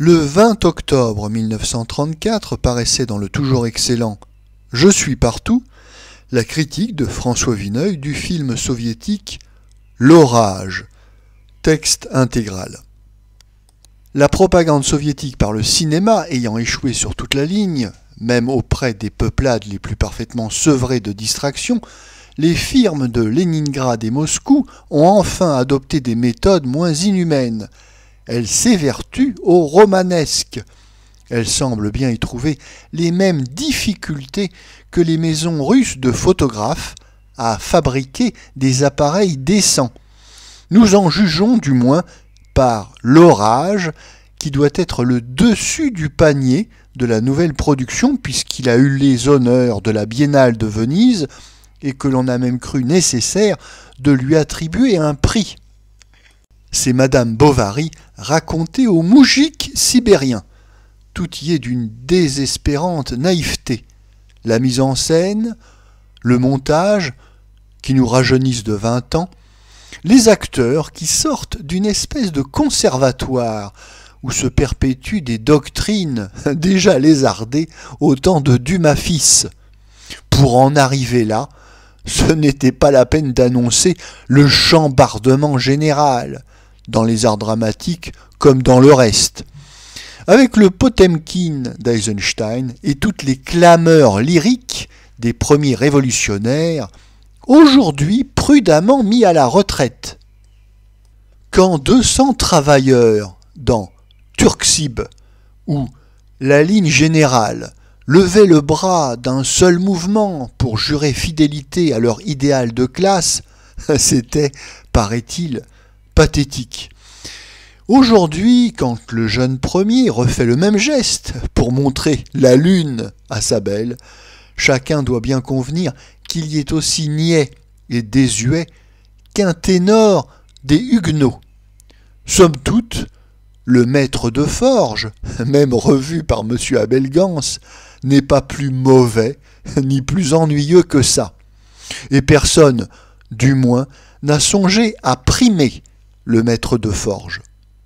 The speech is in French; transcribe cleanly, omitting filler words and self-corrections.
Le 20 octobre 1934 paraissait dans le toujours excellent « Je suis partout » la critique de François Vineuil du film soviétique « L'orage », texte intégral. La propagande soviétique par le cinéma ayant échoué sur toute la ligne, même auprès des peuplades les plus parfaitement sevrées de distractions, les firmes de Leningrad et Moscou ont enfin adopté des méthodes moins inhumaines. Elles s'évertuent au romanesque. Elles semblent bien y trouver les mêmes difficultés que les maisons russes de photographes à fabriquer des appareils décents. Nous en jugeons du moins par l'orage qui doit être le dessus du panier de la nouvelle production puisqu'il a eu les honneurs de la Biennale de Venise et que l'on a même cru nécessaire de lui attribuer un prix. C'est Madame Bovary racontée au moujik sibérien. Tout y est d'une désespérante naïveté. La mise en scène, le montage, qui nous rajeunissent de 20 ans, les acteurs qui sortent d'une espèce de conservatoire où se perpétuent des doctrines déjà lézardées au temps de Dumas fils. Pour en arriver là, ce n'était pas la peine d'annoncer le chambardement général, dans les arts dramatiques comme dans le reste. Avec le Potemkin d'Eisenstein et toutes les clameurs lyriques des premiers révolutionnaires, aujourd'hui prudemment mis à la retraite. Quand 200 travailleurs dans Turksib ou la ligne générale levaient le bras d'un seul mouvement pour jurer fidélité à leur idéal de classe, c'était, paraît-il, pathétique. Aujourd'hui, quand le jeune premier refait le même geste pour montrer la lune à sa belle, chacun doit bien convenir qu'il y est aussi niais et désuet qu'un ténor des Huguenots. Somme toute, le maître de forge, même revu par M. Abel Gance, n'est pas plus mauvais ni plus ennuyeux que ça. Et personne, du moins, n'a songé à primer le maître de forge.